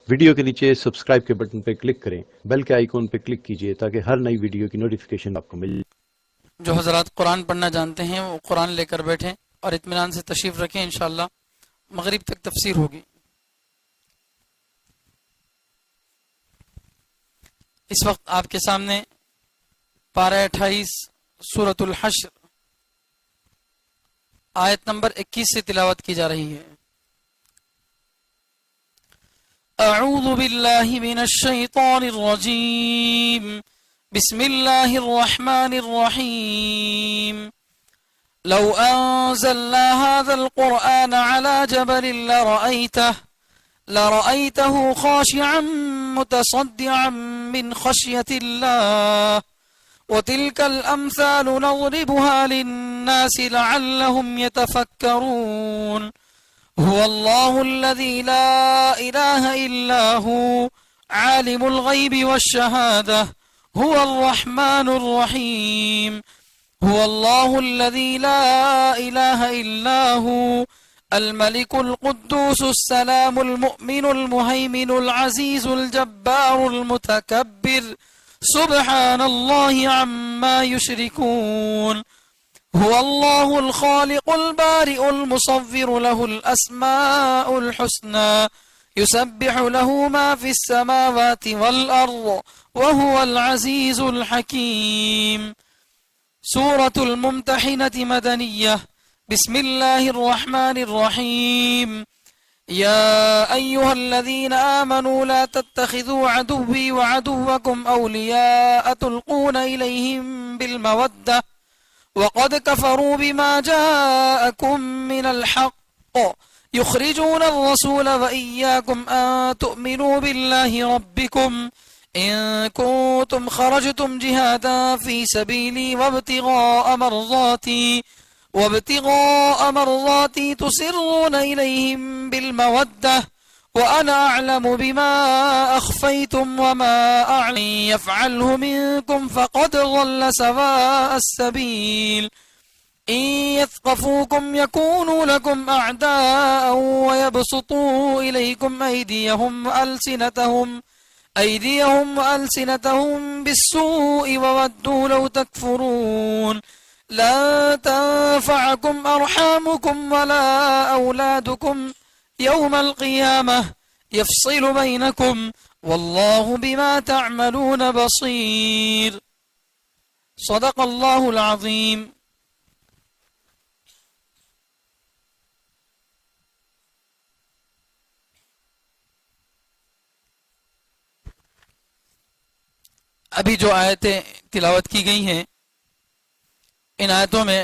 Video کے نیچے subscribe کے بٹن پہ کلک کریں، بیل کے آئیکن پہ کلک کیجئے تاکہ ہر نئی ویڈیو کی نوٹیفیکیشن آپ کو مل جائے۔ جو حضرات قرآن پڑھنا جانتے ہیں وہ قرآن لے کر بیٹھیں اور اطمینان سے تشریف رکھیں، انشاءاللہ مغرب تک تفسیر ہوگی۔ اس وقت آپ کے سامنے پارہ 28 سورۃ الحشر آیت نمبر 21 سے تلاوت کی جا رہی ہے۔ اعوذ باللہ من الشیطان الرجیم، بسم اللہ الرحمن الرحیم۔ لو انزلنا هذا القرآن على جبل لرأيته خاشعا متصدعا من خشية الله وتلك الأمثال نضربها للناس لعلهم يتفكرون هو الله الذي لا إله إلا هو عالم الغيب والشهادة هو الرحمن الرحيم هو الله الذي لا إله إلا هو الملك القدوس السلام المؤمن المهيمن العزيز الجبار المتكبر سبحان الله عما يشركون هو الله الخالق البارئ المصور له الأسماء الحسنى يسبح له ما في السماوات والأرض وهو العزيز الحكيم۔ سورة الممتحنة مدنية۔ بسم الله الرحمن الرحيم۔ يا أيها الذين آمنوا لا تتخذوا عدوي وعدوكم أولياء تلقون إليهم بالمودة وقد كفروا بما جاءكم من الحق يخرجون الرسول وإياكم أن تؤمنوا بالله ربكم إن كنتم خرجتم جهادا في سبيلي وابتغاء مرضاتي تسرون إليهم بالمودة وأنا أعلم بما أخفيتم وما أعلم يفعله منكم فقد ضل سواء السبيل إن يثقفوكم يكونوا لكم أعداء ويبسطوا إليكم أيديهم وألسنتهم بالسوء وودوا لو تكفرون لا تنفعكم أرحامكم ولا أولادكم يوم القيامة يفصل بينكم والله بما تعملون بصير۔ صدق اللہ العظیم۔ ابھی جو آیتیں تلاوت کی گئی ہیں ان آیتوں میں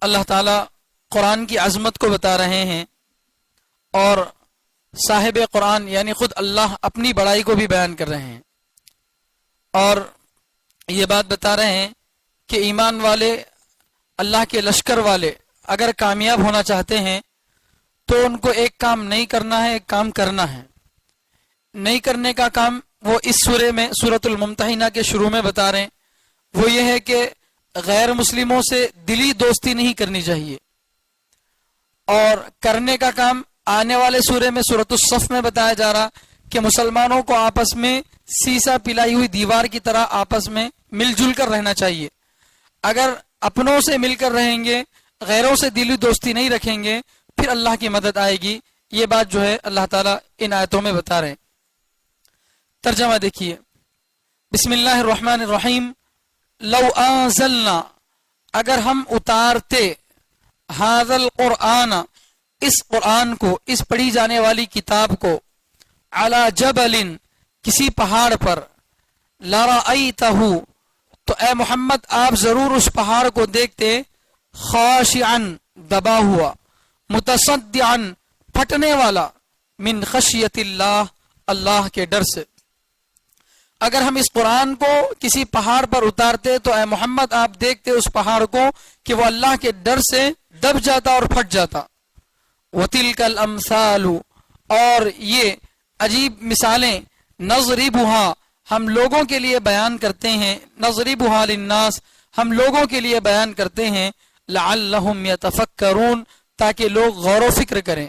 اللہ تعالی قرآن کی عظمت کو بتا رہے ہیں اور صاحب قرآن یعنی خود اللہ اپنی بڑائی کو بھی بیان کر رہے ہیں، اور یہ بات بتا رہے ہیں کہ ایمان والے اللہ کے لشکر والے اگر کامیاب ہونا چاہتے ہیں تو ان کو ایک کام نہیں کرنا ہے، ایک کام کرنا ہے۔ نہیں کرنے کا کام وہ اس سورے میں سورۃ الممتحنہ کے شروع میں بتا رہے ہیں، وہ یہ ہے کہ غیر مسلموں سے دلی دوستی نہیں کرنی چاہیے، اور کرنے کا کام آنے والے سورے میں سورۃ الصف میں بتایا جا رہا کہ مسلمانوں کو آپس میں سیسا پلائی ہوئی دیوار کی طرح آپس میں مل جل کر رہنا چاہیے۔ اگر اپنوں سے مل کر رہیں گے، غیروں سے دلی دوستی نہیں رکھیں گے، پھر اللہ کی مدد آئے گی۔ یہ بات جو ہے اللہ تعالیٰ ان آیتوں میں بتا رہے ہیں۔ ترجمہ دیکھیے، بسم اللہ الرحمن الرحیم۔ لو انزلنا، اگر ہم اتارتے، ھذا القرآن، اس قرآن کو، اس پڑھی جانے والی کتاب کو، علی جبل، کسی پہاڑ پر، لرأیتہ، تو اے محمد آپ ضرور اس پہاڑ کو دیکھتے، خاشعا، دبا ہوا، متصدعا، پھٹنے والا، من خشیت اللہ، اللہ کے ڈر سے۔ اگر ہم اس قرآن کو کسی پہاڑ پر اتارتے تو اے محمد آپ دیکھتے اس پہاڑ کو کہ وہ اللہ کے ڈر سے دب جاتا اور پھٹ جاتا۔ وَتِلْكَ الْأَمْثَالُ، اور یہ عجیب مثالیں، نَضْرِبُهَا، ہم لوگوں کے لیے بیان کرتے ہیں، نَضْرِبُهَا لِلنَّاسِ، ہم لوگوں کے لیے بیان کرتے ہیں، لَعَلَّهُمْ يَتَفَكَّرُونَ، تاکہ لوگ غور و فکر کریں۔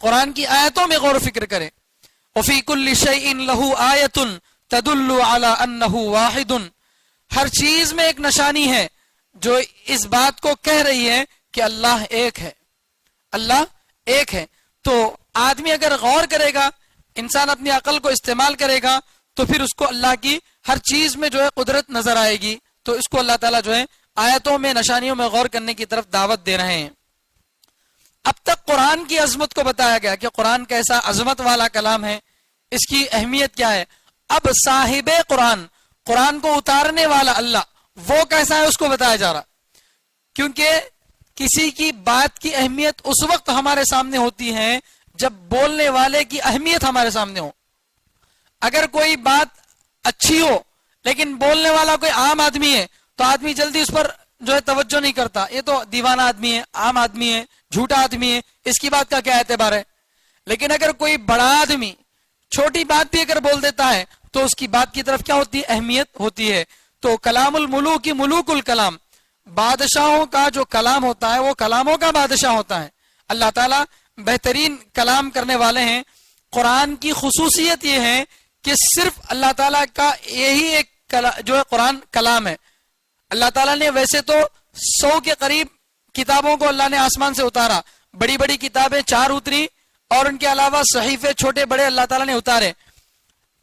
قرآن کی آیتوں میں غور و فکر کریں. وفی کل شیء لہ آیۃ تدل علی انہ واحد، ہر چیز میں ایک نشانی ہے جو اس بات کو کہہ رہی ہے کہ اللہ ایک ہے، اللہ ایک ہے. تو آدمی اگر غور کرے گا، انسان اپنی عقل کو استعمال کرے گا، تو پھر اس کو اللہ کی ہر چیز میں جو ہے قدرت نظر آئے گی. تو اس کو اللہ تعالیٰ جو ہے آیتوں میں نشانیوں میں غور کرنے کی طرف دعوت دے رہے ہیں. اب تک قرآن کی عظمت کو بتایا گیا کہ قرآن کیسا عظمت والا کلام ہے، اس کی اہمیت کیا ہے. اب صاحب قرآن، قرآن کو اتارنے والا اللہ، وہ کیسا ہے اس کو بتایا جا رہا. کیونکہ کسی کی بات کی اہمیت اس وقت ہمارے سامنے ہوتی ہے جب بولنے والے کی اہمیت ہمارے سامنے ہو. اگر کوئی بات اچھی ہو لیکن بولنے والا کوئی عام آدمی ہے تو آدمی جلدی اس پر جو ہے توجہ نہیں کرتا، یہ تو دیوانہ آدمی ہے، عام آدمی ہے، جھوٹا آدمی ہے، اس کی بات کا کیا اعتبار ہے. لیکن اگر کوئی بڑا آدمی چھوٹی بات بھی اگر بول دیتا ہے تو اس کی بات کی طرف کیا ہوتی ہے؟ اہمیت ہوتی ہے. تو کلام الملوک کی ملوک الکلام، بادشاہوں کا جو کلام ہوتا ہے وہ کلاموں کا بادشاہ ہوتا ہے. اللہ تعالیٰ بہترین کلام کرنے والے ہیں. قرآن کی خصوصیت یہ ہے کہ صرف اللہ تعالیٰ کا یہی ایک جو ہے قرآن کلام ہے. اللہ تعالیٰ نے ویسے تو 100 کے قریب کتابوں کو اللہ نے آسمان سے اتارا، بڑی بڑی کتابیں 4 اتری اور ان کے علاوہ صحیفے چھوٹے بڑے اللہ تعالیٰ نے اتارے.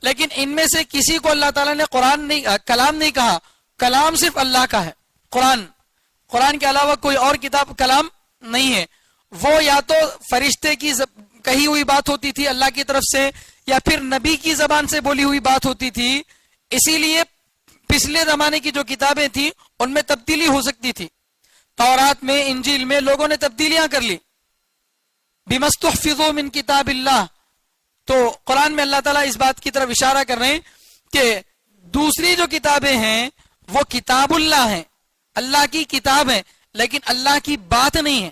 لیکن ان میں سے کسی کو اللہ تعالیٰ نے کلام نہیں کہا. کلام صرف اللہ کا ہے. قرآن کے علاوہ کوئی اور کتاب کلام نہیں ہے. وہ یا تو فرشتے کی کہی ہوئی بات ہوتی تھی اللہ کی طرف سے، یا پھر نبی کی زبان سے بولی ہوئی بات ہوتی تھی. اسی لیے پچھلے زمانے کی جو کتابیں تھیں ان میں تبدیلی ہو سکتی تھی. تورات میں، انجیل میں لوگوں نے تبدیلیاں کر لی. بِمَسْتُحْفِظُوا مِن کتاب اللہ. تو قرآن میں اللہ تعالیٰ اس بات کی طرف اشارہ کر رہے ہیں کہ دوسری جو کتابیں ہیں وہ کتاب اللہ ہیں، اللہ کی کتاب ہے، لیکن اللہ کی بات نہیں ہے.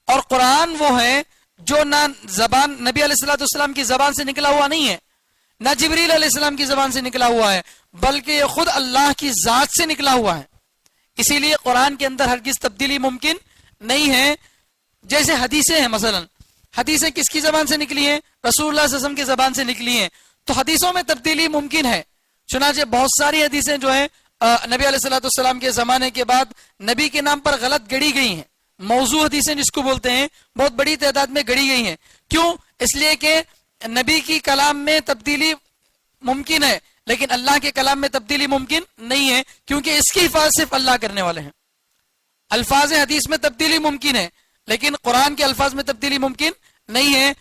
اور قرآن وہ ہے جو نہ زبان نبی علیہ الصلوۃ والسلام کی زبان سے نکلا ہوا نہیں ہے، نہ جبریل علیہ السلام کی زبان سے نکلا ہوا ہے، بلکہ یہ خود اللہ کی ذات سے نکلا ہوا ہے. اسی لیے قرآن کے اندر ہرگز تبدیلی ممکن نہیں ہے. جیسے حدیثیں ہیں، مثلا حدیثیں کس کی زبان سے نکلی ہیں؟ رسول اللہ صلی اللہ علیہ وسلم کی زبان سے نکلی ہیں. تو حدیثوں میں تبدیلی ممکن ہے. چنانچہ بہت ساری حدیثیں جو ہیں نبی علیہ الصلوۃ والسلام کے زمانے کے بعد نبی کے نام پر غلط گڑی گئی ہیں. موضوع حدیثیں جس کو بولتے ہیں، بہت بڑی تعداد میں گڑی گئی ہیں. کیوں؟ اس لیے کہ نبی کی کلام میں تبدیلی ممکن ہے لیکن اللہ کے کلام میں تبدیلی ممکن نہیں ہے، کیونکہ اس کی حفاظت صرف اللہ کرنے والے ہیں. الفاظ حدیث میں تبدیلی ممکن ہے لیکن قرآن کے الفاظ میں تبدیلی ممکن نہیں ہے.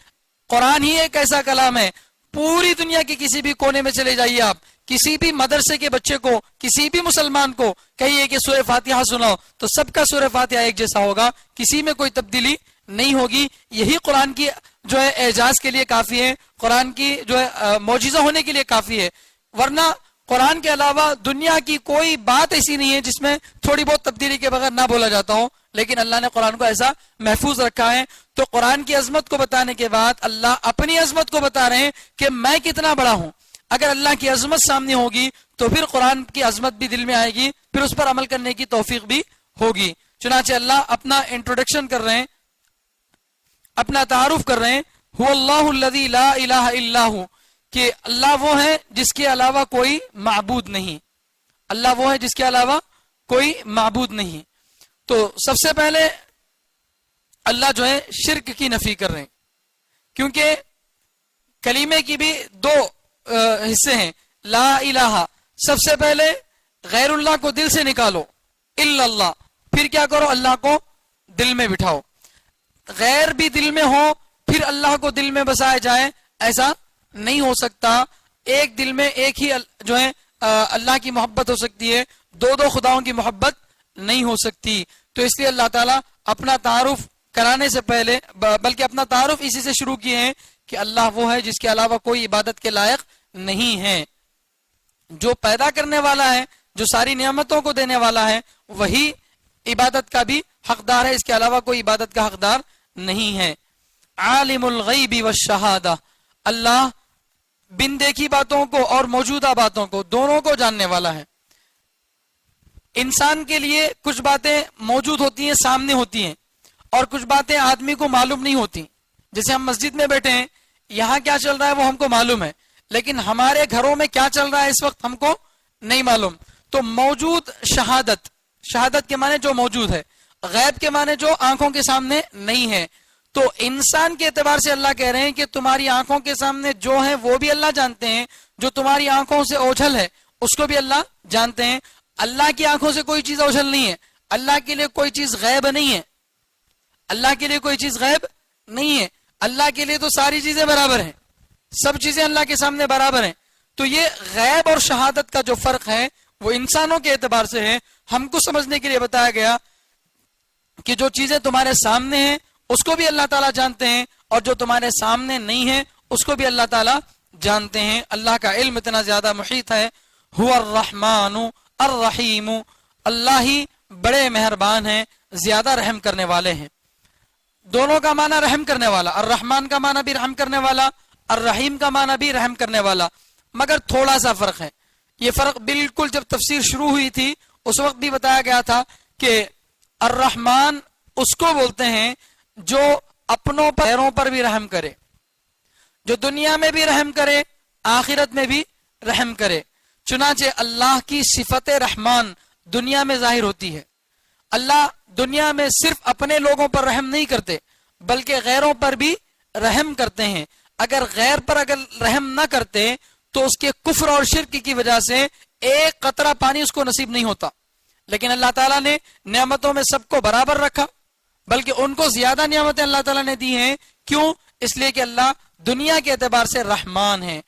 قرآن ہی ایک ایسا کلام ہے، پوری دنیا کے کسی بھی کونے میں چلے جائیے آپ، کسی بھی مدرسے کے بچے کو، کسی بھی مسلمان کو کہیے کہ سورہ فاتحہ سناؤ تو سب کا سورہ فاتحہ ایک جیسا ہوگا، کسی میں کوئی تبدیلی نہیں ہوگی. یہی قرآن کی جو ہے اعجاز کے لیے کافی ہے، قرآن کی جو ہے معجزہ ہونے کے لیے کافی ہے. ورنہ قرآن کے علاوہ دنیا کی کوئی بات ایسی نہیں ہے جس میں تھوڑی بہت تبدیلی کے بغیر نہ بولا جاتا ہو، لیکن اللہ نے قرآن کو ایسا محفوظ رکھا ہے. تو قرآن کی عظمت کو بتانے کے بعد اللہ اپنی عظمت کو بتا رہے ہیں کہ میں کتنا بڑا ہوں. اگر اللہ کی عظمت سامنے ہوگی تو پھر قرآن کی عظمت بھی دل میں آئے گی، پھر اس پر عمل کرنے کی توفیق بھی ہوگی. چنانچہ اللہ اپنا انٹروڈکشن کر رہے ہیں، اپنا تعارف کر رہے ہیں. هو اللہ الذی لا الہ الا ہو، کہ اللہ وہ ہے جس کے علاوہ کوئی معبود نہیں. اللہ وہ ہے جس کے علاوہ کوئی معبود نہیں. تو سب سے پہلے اللہ جو ہے شرک کی نفی کر رہے ہیں، کیونکہ کلمے کی بھی 2 حصے ہیں. لا الہ، سب سے پہلے غیر اللہ کو دل سے نکالو، الا اللہ، پھر کیا کرو؟ اللہ کو دل میں بٹھاؤ. غیر بھی دل میں ہو پھر اللہ کو دل میں بسایا جائے، ایسا نہیں ہو سکتا. ایک دل میں ایک ہی جو ہے اللہ کی محبت ہو سکتی ہے، 2 خداؤں کی محبت نہیں ہو سکتی. تو اس لیے اللہ تعالیٰ اپنا تعارف کرانے سے پہلے بلکہ اپنا تعارف اسی سے شروع کیے ہیں کہ اللہ وہ ہے جس کے علاوہ کوئی عبادت کے لائق نہیں ہے. جو پیدا کرنے والا ہے، جو ساری نعمتوں کو دینے والا ہے، وہی عبادت کا بھی حقدار ہے، اس کے علاوہ کوئی عبادت کا حقدار نہیں ہے. عالم الغیب والشہادہ، اللہ بن دیکھی باتوں کو اور موجودہ باتوں کو دونوں کو جاننے والا ہے. انسان کے لیے کچھ باتیں موجود ہوتی ہیں، سامنے ہوتی ہیں، اور کچھ باتیں آدمی کو معلوم نہیں ہوتی. جیسے ہم مسجد میں بیٹھے ہیں، یہاں کیا چل رہا ہے وہ ہم کو معلوم ہے، لیکن ہمارے گھروں میں کیا چل رہا ہے اس وقت ہم کو نہیں معلوم. تو موجود شہادت، شہادت کے معنی جو موجود ہے، غیب کے معنی جو آنکھوں کے سامنے نہیں ہے. تو انسان کے اعتبار سے اللہ کہہ رہے ہیں کہ تمہاری آنکھوں کے سامنے جو ہے وہ بھی اللہ جانتے ہیں، جو تمہاری آنکھوں سے اوجھل ہے اس کو بھی اللہ جانتے ہیں. اللہ کی آنکھوں سے کوئی چیز اوجھل نہیں ہے، اللہ کے لیے کوئی چیز غیب نہیں ہے، اللہ کے لیے کوئی چیز غیب نہیں ہے. اللہ کے لیے تو ساری چیزیں برابر ہیں، سب چیزیں اللہ کے سامنے برابر ہیں. تو یہ غیب اور شہادت کا جو فرق ہے وہ انسانوں کے اعتبار سے ہے. ہم کو سمجھنے کے لیے بتایا گیا کہ جو چیزیں تمہارے سامنے ہیں اس کو بھی اللہ تعالیٰ جانتے ہیں، اور جو تمہارے سامنے نہیں ہے اس کو بھی اللہ تعالیٰ جانتے ہیں. اللہ کا علم اتنا زیادہ محیط ہے. هو الرحمن الرحیم، اللہ ہی بڑے مہربان ہیں، زیادہ رحم کرنے والے ہیں. دونوں کا معنی رحم کرنے والا، الرحمن کا معنی بھی رحم کرنے والا، الرحیم کا معنی بھی رحم کرنے والا. مگر تھوڑا سا فرق ہے. یہ فرق بالکل جب تفسیر شروع ہوئی تھی اس وقت بھی بتایا گیا تھا کہ الرحمن اس کو بولتے ہیں جو اپنوں پر غیروں پر بھی رحم کرے، جو دنیا میں بھی رحم کرے آخرت میں بھی رحم کرے. چنانچہ اللہ کی صفت رحمان دنیا میں ظاہر ہوتی ہے. اللہ دنیا میں صرف اپنے لوگوں پر رحم نہیں کرتے بلکہ غیروں پر بھی رحم کرتے ہیں. اگر غیر پر اگر رحم نہ کرتے تو اس کے کفر اور شرک کی وجہ سے ایک قطرہ پانی اس کو نصیب نہیں ہوتا. لیکن اللہ تعالیٰ نے نعمتوں میں سب کو برابر رکھا، بلکہ ان کو زیادہ نعمتیں اللہ تعالیٰ نے دی ہیں. کیوں؟ اس لیے کہ اللہ دنیا کے اعتبار سے رحمان ہے،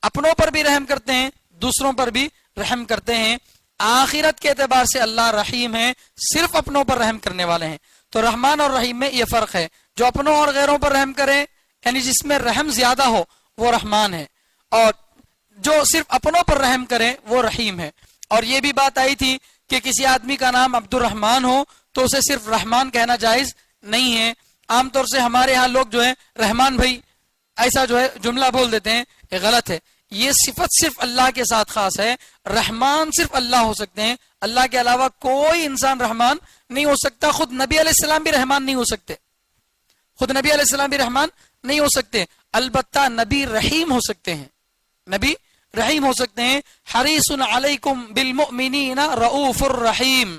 اپنوں پر بھی رحم کرتے ہیں، دوسروں پر بھی رحم کرتے ہیں. آخرت کے اعتبار سے اللہ رحیم ہے، صرف اپنوں پر رحم کرنے والے ہیں. تو رحمان اور رحیم میں یہ فرق ہے. جو اپنوں اور غیروں پر رحم کرے یعنی جس میں رحم زیادہ ہو وہ رحمان ہے، اور جو صرف اپنوں پر رحم کرے وہ رحیم ہے. اور یہ بھی بات آئی تھی کہ کسی آدمی کا نام عبد الرحمان ہو تو اسے صرف رحمان کہنا جائز نہیں ہے. عام طور سے ہمارے ہاں لوگ جو ہے رحمان بھائی ایسا جو ہے جملہ بول دیتے ہیں، یہ غلط ہے. یہ صفت صرف اللہ کے ساتھ خاص ہے. رحمان صرف اللہ ہو سکتے ہیں، اللہ کے علاوہ کوئی انسان رحمان نہیں ہو سکتا. خود نبی علیہ السلام بھی رحمان نہیں ہو سکتے، خود نبی علیہ السلام بھی رحمان نہیں ہو سکتے. البتہ نبی رحیم ہو سکتے ہیں، نبی رحیم ہو سکتے ہیں. حریص علیکم بالمؤمنین رؤوف الرحیم،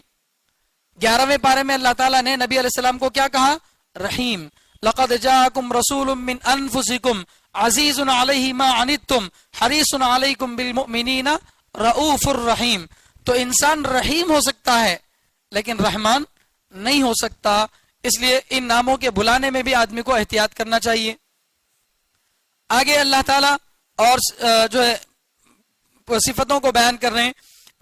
11ویں پارے میں اللہ تعالیٰ نے نبی علیہ السلام کو کیا کہا؟ رحیم. لقد جاءکم رسول من انفسکم عزیز علیہ ما عنتم حریص علیکم بالمؤمنین رؤوف الرحیم. تو انسان رحیم ہو سکتا ہے لیکن رحمان نہیں ہو سکتا. اس لیے ان ناموں کے بلانے میں بھی آدمی کو احتیاط کرنا چاہیے. آگے اللہ تعالیٰ اور جو ہے صفتوں کو بیان کر رہے ہیں.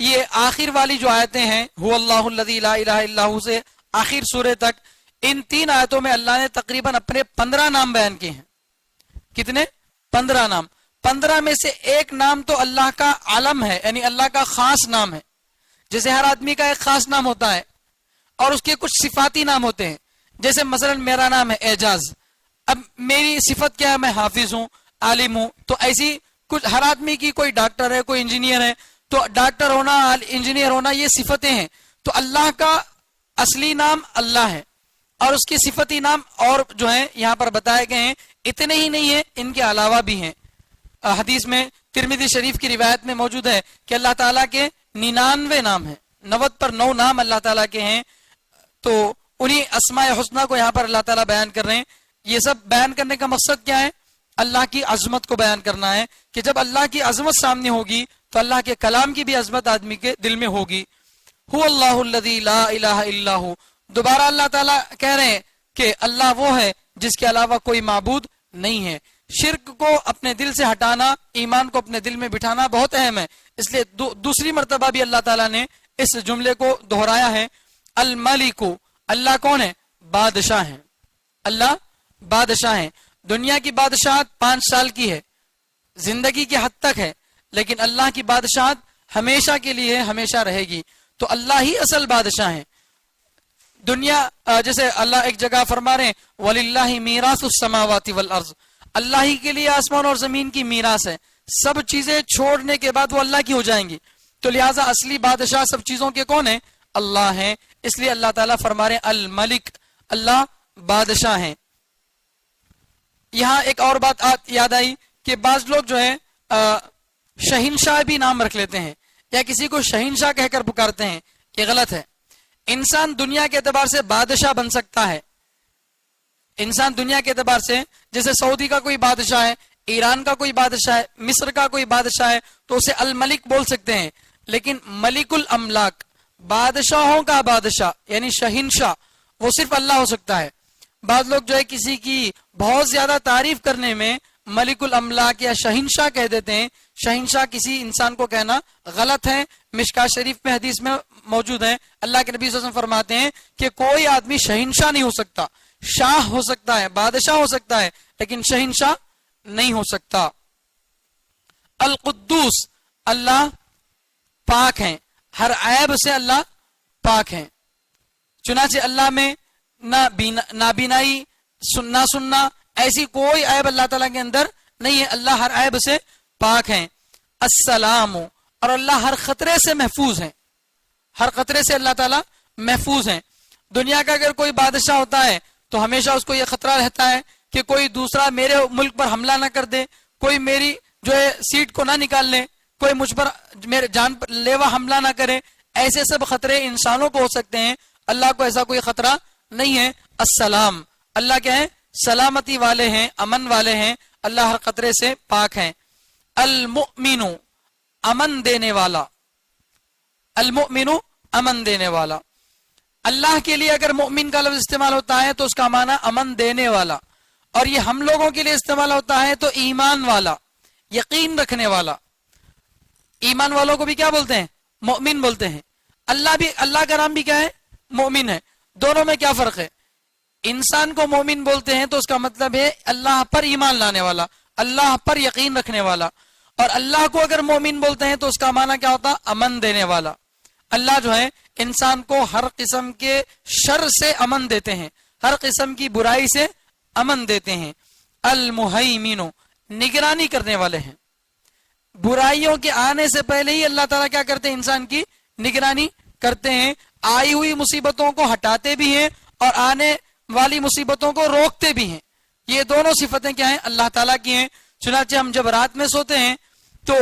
یہ آخر والی جو آیتیں ہیں هو اللہ الذی لا الہ الا هو سے آخر سورے تک، ان 3 آیتوں میں اللہ نے تقریباً اپنے 15 نام بیان کیے ہیں. کتنے؟ 15 نام. 15 میں سے ایک نام تو اللہ کا علم ہے، یعنی اللہ کا خاص نام ہے. جیسے ہر آدمی کا ایک خاص نام ہوتا ہے اور اس کے کچھ صفاتی نام ہوتے ہیں. جیسے مثلا میرا نام ہے اعجاز، اب میری صفت کیا ہے؟ میں حافظ ہوں، عالم ہوں. تو ایسی کچھ ہر آدمی کی، کوئی ڈاکٹر ہے، کوئی انجینئر ہے، تو ڈاکٹر ہونا، انجینئر ہونا یہ صفتیں ہیں. تو اللہ کا اصلی نام اللہ ہے اور اس کی صفتی نام اور جو ہیں یہاں پر بتائے گئے ہیں. اتنے ہی نہیں ہیں، ان کے علاوہ بھی ہیں. حدیث میں ترمذی شریف کی روایت میں موجود ہے کہ اللہ تعالیٰ کے 99 نام ہیں، 90 پر 9 نام اللہ تعالیٰ کے ہیں. تو انہی اسماء حسنہ کو یہاں پر اللہ تعالیٰ بیان کر رہے ہیں. یہ سب بیان کرنے کا مقصد کیا ہے؟ اللہ کی عظمت کو بیان کرنا ہے کہ جب اللہ کی عظمت سامنے ہوگی تو اللہ کے کلام کی بھی عظمت آدمی کے دل میں ہوگی. هو اللہ الذی لا الہ الا هو. دوبارہ اللہ تعالیٰ کہہ رہے ہیں کہ اللہ وہ ہے جس کے علاوہ کوئی معبود نہیں ہے. شرک کو اپنے دل سے ہٹانا، ایمان کو اپنے دل میں بٹھانا بہت اہم ہے. اس لیے دوسری مرتبہ بھی اللہ تعالیٰ نے اس جملے کو دہرایا ہے. الملک، اللہ کون ہے؟ بادشاہ ہیں. اللہ بادشاہ ہیں. دنیا کی بادشاہت 5 سال کی ہے، زندگی کے حد تک ہے، لیکن اللہ کی بادشاہت ہمیشہ کے لیے ہمیشہ رہے گی. تو اللہ ہی اصل بادشاہ ہیں. دنیا جیسے اللہ ایک جگہ فرما رہے ہیں وَلِلَّهِ مِيرَاثُ السَّمَاوَاتِ وَالْأَرْضِ، اللہ ہی کے لیے آسمان اور زمین کی میراث ہے. سب چیزیں چھوڑنے کے بعد وہ اللہ کی ہو جائیں گی. تو لہٰذا اصلی بادشاہ سب چیزوں کے کون ہیں؟ اللہ ہیں. اس لیے اللہ تعالیٰ فرما رہے ہیں الملک، اللہ بادشاہ ہیں. یہاں ایک اور بات یاد آئی کہ بعض لوگ جو ہے شہنشاہ بھی نام رکھ لیتے ہیں یا کسی کو شہنشاہ کہہ کر پکارتے ہیں، یہ غلط ہے۔ انسان دنیا کے اعتبار سے بادشاہ بن سکتا ہے، انسان دنیا کے اعتبار سے جیسے سعودی کا کوئی بادشاہ ہے، ایران کا کوئی بادشاہ ہے، مصر کا کوئی بادشاہ ہے تو اسے الملک بول سکتے ہیں، لیکن ملک الاملاک، بادشاہوں کا بادشاہ یعنی شہنشاہ، وہ صرف اللہ ہو سکتا ہے۔ بعض لوگ جو ہے کسی کی بہت زیادہ تعریف کرنے میں ملک الاملاک یا شہنشاہ کہہ دیتے ہیں۔ شہنشاہ کسی انسان کو کہنا غلط ہے، مشکاۃ شریف میں حدیث میں موجود ہے، اللہ کے نبی صلی اللہ علیہ وسلم فرماتے ہیں کہ کوئی آدمی شہنشاہ نہیں ہو سکتا، شاہ ہو سکتا ہے، بادشاہ ہو سکتا ہے، لیکن شہنشاہ نہیں ہو سکتا۔ القدوس، اللہ پاک ہیں، ہر عیب سے اللہ پاک ہیں، چنانچہ اللہ میں نابینائی، سننا سننا، ایسی کوئی عیب اللہ تعالیٰ کے اندر نہیں ہے، اللہ ہر عیب سے پاک ہیں۔ السلام، اور اللہ ہر خطرے سے محفوظ ہیں، ہر خطرے سے اللہ تعالیٰ محفوظ ہیں۔ دنیا کا اگر کوئی بادشاہ ہوتا ہے تو ہمیشہ اس کو یہ خطرہ رہتا ہے کہ کوئی دوسرا میرے ملک پر حملہ نہ کر دے، کوئی میری جو ہے سیٹ کو نہ نکال لے، کوئی مجھ پر میرے جان پر لیوا حملہ نہ کرے، ایسے سب خطرے انسانوں کو ہو سکتے ہیں، اللہ کو ایسا کوئی خطرہ نہیں ہے۔ السلام، اللہ کیا ہے؟ سلامتی والے ہیں، امن والے ہیں، اللہ ہر خطرے سے پاک ہیں۔ المؤمن، امن دینے والا، المؤمن امن دینے والا۔ اللہ کے لیے اگر مؤمن کا لفظ استعمال ہوتا ہے تو اس کا معنی امن دینے والا، اور یہ ہم لوگوں کے لیے استعمال ہوتا ہے تو ایمان والا، یقین رکھنے والا۔ ایمان والوں کو بھی کیا بولتے ہیں؟ مؤمن بولتے ہیں۔ اللہ کا نام بھی کیا ہے؟ مومن ہے۔ دونوں میں کیا فرق ہے؟ انسان کو مومن بولتے ہیں تو اس کا مطلب ہے اللہ پر ایمان لانے والا، اللہ پر یقین رکھنے والا، اور اللہ کو اگر مومن بولتے ہیں تو اس کا معنی کیا ہوتا؟ امن دینے والا۔ اللہ جو ہے انسان کو ہر قسم کے شر سے امن دیتے ہیں، ہر قسم کی برائی سے امن دیتے ہیں۔ المہیمن، نگرانی کرنے والے ہیں، برائیوں کے آنے سے پہلے ہی اللہ تعالیٰ کیا کرتے ہیں؟ انسان کی نگرانی کرتے ہیں، آئی ہوئی مصیبتوں کو ہٹاتے بھی ہیں اور آنے والی مصیبتوں کو روکتے بھی ہیں۔ یہ دونوں صفتیں کیا ہیں؟ اللہ تعالیٰ کی ہیں۔ چنانچہ ہم جب رات میں سوتے ہیں تو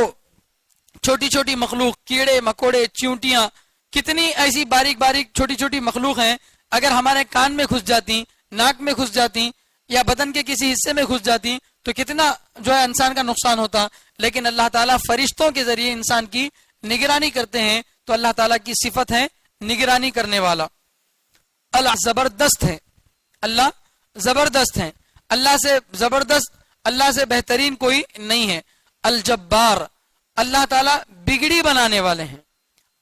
چھوٹی چھوٹی مخلوق، کیڑے مکوڑے، چیونٹیاں، کتنی ایسی باریک باریک چھوٹی چھوٹی مخلوق ہیں، اگر ہمارے کان میں گھس جاتی، ناک میں گھس جاتی یا بدن کے کسی حصے میں گھس جاتی تو کتنا جو ہے انسان کا نقصان ہوتا، لیکن اللہ تعالیٰ فرشتوں کے ذریعے انسان کی نگرانی کرتے ہیں، تو اللہ تعالیٰ کی صفت ہے نگرانی کرنے والا۔ اللہ زبردست ہے، اللہ زبردست ہے، اللہ سے زبردست، اللہ سے بہترین کوئی نہیں ہے۔ الجبار، اللہ تعالیٰ بگڑی بنانے والے ہیں،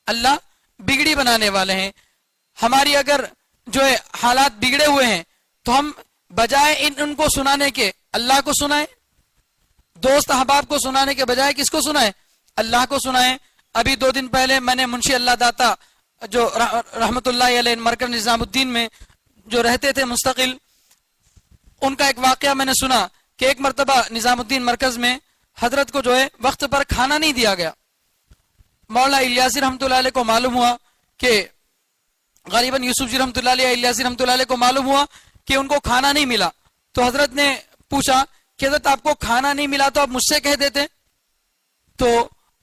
اللہ بگڑی بنانے والے ہیں۔ ہماری اگر جو ہے حالات بگڑے ہوئے ہیں تو ہم بجائے ان کو سنانے کے اللہ کو سنائیں، دوست احباب کو سنانے کے بجائے کس کو سنائیں؟ اللہ کو سنائیں۔ ابھی 2 دن پہلے میں نے منشی اللہ داتا جو رحمت اللہ علیہ مرکز نظام الدین میں جو رہتے تھے مستقل، ان کا ایک واقعہ میں نے سنا کہ ایک مرتبہ نظام الدین مرکز میں حضرت کو جو ہے وقت پر کھانا نہیں دیا گیا۔ مولانا الیاسی رحمۃ اللہ علیہ کو معلوم ہوا کہ غالباً یوسف جی رحمۃ اللہ علیہ، الیاسی رحمۃ اللہ علیہ کو معلوم ہوا کہ ان کو کھانا نہیں ملا، تو حضرت نے پوچھا کہ حضرت آپ کو کھانا نہیں ملا تو آپ مجھ سے کہہ دیتے۔ تو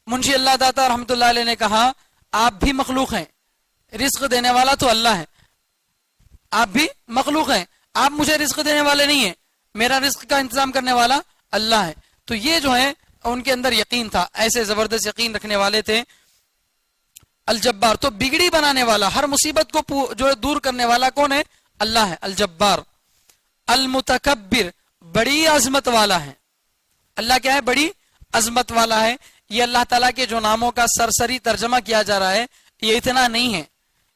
منشی اللہ داتا رحمۃ اللہ علیہ نے کہا آپ بھی مخلوق ہیں، رزق دینے والا تو اللہ ہے، آپ بھی مخلوق ہیں، آپ مجھے رزق دینے والے نہیں ہیں، میرا رزق کا انتظام کرنے والا اللہ ہے۔ تو یہ جو ہے ان کے اندر یقین تھا، ایسے زبردست یقین رکھنے والے تھے۔ الجبار، تو بگڑی بنانے والا، ہر مصیبت کو جو دور کرنے والا کون ہے؟ اللہ ہے، الجبار۔ المتکبر، بڑی عظمت والا ہے، اللہ کیا ہے؟ بڑی عظمت والا ہے۔ یہ اللہ تعالیٰ کے جو ناموں کا سرسری ترجمہ کیا جا رہا ہے یہ اتنا نہیں ہے،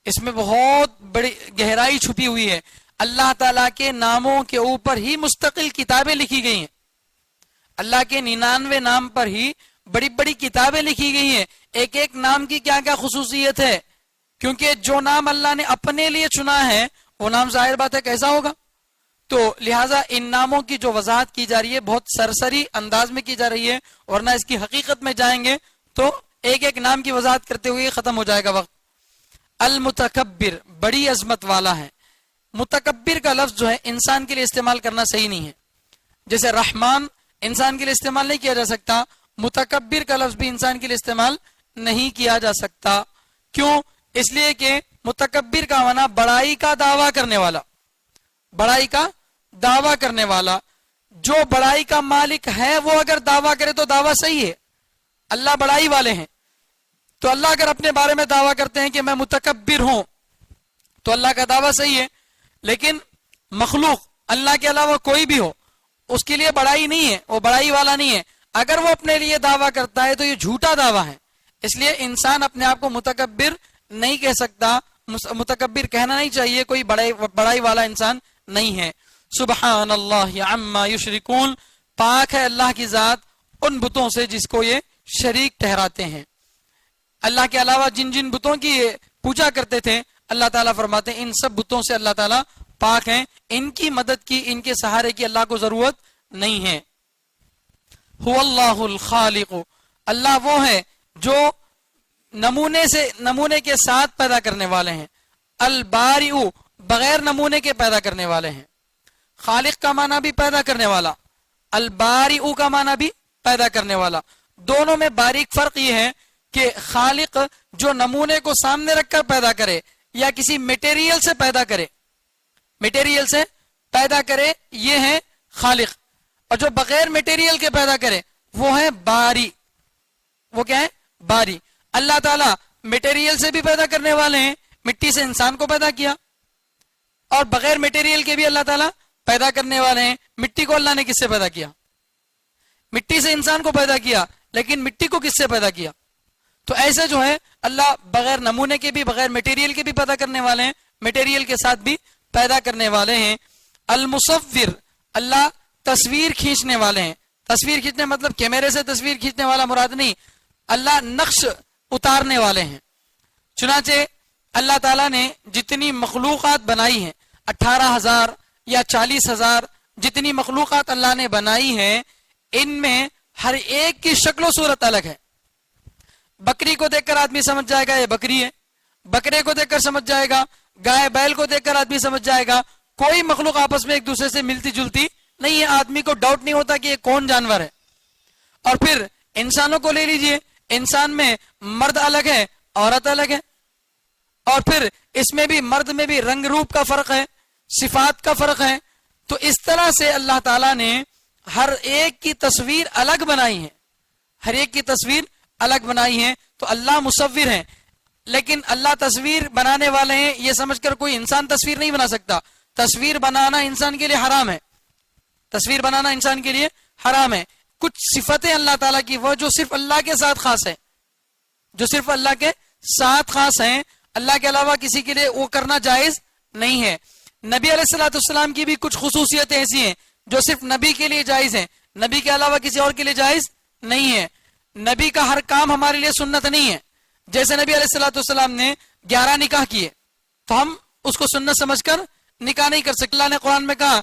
اس میں بہت بڑی گہرائی چھپی ہوئی ہے۔ اللہ تعالیٰ کے ناموں کے اوپر ہی مستقل کتابیں لکھی گئی ہیں، اللہ کے 99 نام پر ہی بڑی بڑی کتابیں لکھی گئی ہیں۔ ایک ایک نام کی کیا کیا خصوصیت ہے، کیونکہ جو نام اللہ نے اپنے لیے چنا ہے وہ نام ظاہر بات ہے کیسا ہوگا، تو لہٰذا ان ناموں کی جو وضاحت کی جا رہی ہے بہت سرسری انداز میں کی جا رہی ہے، ورنہ اس کی حقیقت میں جائیں گے تو ایک ایک نام کی وضاحت کرتے ہوئے ختم ہو جائے گا وقت۔ المتکبر، بڑی عظمت والا ہے۔ متکبر کا لفظ جو ہے انسان کے لیے استعمال کرنا صحیح نہیں ہے۔ جیسے رحمان انسان کے لیے استعمال نہیں کیا جا سکتا، متکبر کا لفظ بھی انسان کے لیے استعمال نہیں کیا جا سکتا. کیوں؟ اس لیے کہ متکبر کا معنی بڑائی کا دعویٰ کرنے والا، بڑائی کا دعویٰ کرنے والا. جو بڑائی کا مالک ہے وہ اگر دعویٰ کرے تو دعویٰ صحیح ہے، اللہ بڑائی والے ہیں. تو اللہ اگر اپنے بارے میں دعویٰ کرتے ہیں کہ میں متکبر ہوں تو اللہ کا دعویٰ صحیح ہے. لیکن مخلوق اللہ کے علاوہ کوئی بھی ہو اس کے لیے بڑائی نہیں ہے، وہ بڑائی والا نہیں ہے. اگر وہ اپنے لیے دعویٰ کرتا ہے تو یہ جھوٹا دعویٰ ہے. اس لیے انسان اپنے آپ کو متکبر نہیں کہہ سکتا، متکبر کہنا نہیں چاہیے، کوئی بڑائی والا انسان نہیں ہے. سبحان اللہ عما یشرکون، پاک ہے اللہ کی ذات ان بتوں سے جس کو یہ شریک ٹھہراتے ہیں. اللہ کے علاوہ جن جن بتوں کی پوجا کرتے تھے اللہ تعالیٰ فرماتے ہیں ان سب بتوں سے اللہ تعالیٰ پاک ہیں، ان کی مدد کی، ان کے سہارے کی اللہ کو ضرورت نہیں ہے. هو اللہ الخالق، اللہ وہ ہے جو نمونے کے ساتھ پیدا کرنے والے ہیں. البارئ، بغیر نمونے کے پیدا کرنے والے ہیں. خالق کا معنی بھی پیدا کرنے والا، البارئ کا معنی بھی پیدا کرنے والا. دونوں میں باریک فرق یہ ہے کہ خالق جو نمونے کو سامنے رکھ کر پیدا کرے یا کسی میٹیریل سے پیدا کرے، میٹیریل سے پیدا کرے یہ ہے خالق. اور جو بغیر میٹیریل کے پیدا کرے وہ ہے باری. وہ کیا ہے؟ باری. اللہ تعالیٰ میٹیریل سے بھی پیدا کرنے والے ہیں، مٹی سے انسان کو پیدا کیا، اور بغیر میٹیریل کے بھی اللہ تعالیٰ پیدا کرنے والے ہیں. مٹی کو اللہ نے کس سے پیدا کیا؟ مٹی سے انسان کو پیدا کیا، لیکن مٹی کو کس سے پیدا کیا؟ تو ایسے جو ہے اللہ بغیر نمونے کے بھی، بغیر میٹیریل کے بھی پیدا کرنے والے ہیں، میٹیریل کے ساتھ بھی پیدا کرنے والے ہیں. المصور، اللہ تصویر کھینچنے والے ہیں. تصویر کھینچنے مطلب کیمرے سے تصویر کھینچنے والا مراد نہیں، اللہ نقش اتارنے والے ہیں. چنانچہ اللہ تعالیٰ نے جتنی مخلوقات بنائی ہیں، 18,000 یا 40,000 جتنی مخلوقات اللہ نے بنائی ہیں، ان میں ہر ایک کی شکل و صورت الگ ہے. بکری کو دیکھ کر آدمی سمجھ جائے گا یہ بکری ہے، بکرے کو دیکھ کر سمجھ جائے گا، گائے بیل کو دیکھ کر آدمی سمجھ جائے گا. کوئی مخلوق آپس میں ایک دوسرے سے ملتی جلتی نہیں ہے، آدمی کو ڈاؤٹ نہیں ہوتا کہ یہ کون جانور ہے. اور پھر انسانوں کو لے لیجئے، انسان میں مرد الگ ہے، عورت الگ ہے، اور پھر اس میں بھی مرد میں بھی رنگ روپ کا فرق ہے، صفات کا فرق ہے. تو اس طرح سے اللہ تعالیٰ نے ہر ایک کی تصویر الگ بنائی ہے، ہر ایک کی تصویر الگ بنائی ہے. تو اللہ مصور ہیں، لیکن اللہ تصویر بنانے والے ہیں یہ سمجھ کر کوئی انسان تصویر نہیں بنا سکتا. تصویر بنانا انسان کے لیے حرام ہے، تصویر بنانا انسان کے لیے حرام ہے. کچھ صفتیں اللہ تعالیٰ کی وہ جو صرف اللہ کے ساتھ خاص ہے، جو صرف اللہ کے ساتھ خاص ہیں، اللہ کے علاوہ کسی کے لیے وہ کرنا جائز نہیں ہے. نبی علیہ الصلوۃ والسلام کی بھی کچھ خصوصیتیں ایسی ہیں جو صرف نبی کے لیے جائز ہیں، نبی کے علاوہ کسی اور کے لیے جائز نہیں ہے. نبی کا ہر کام ہمارے لیے سنت نہیں ہے. جیسے نبی علیہ الصلوۃ والسلام نے 11 نکاح کیے تو ہم اس کو سنت سمجھ کر نکاح نہیں کر سکتے. اللہ نے قرآن میں کہا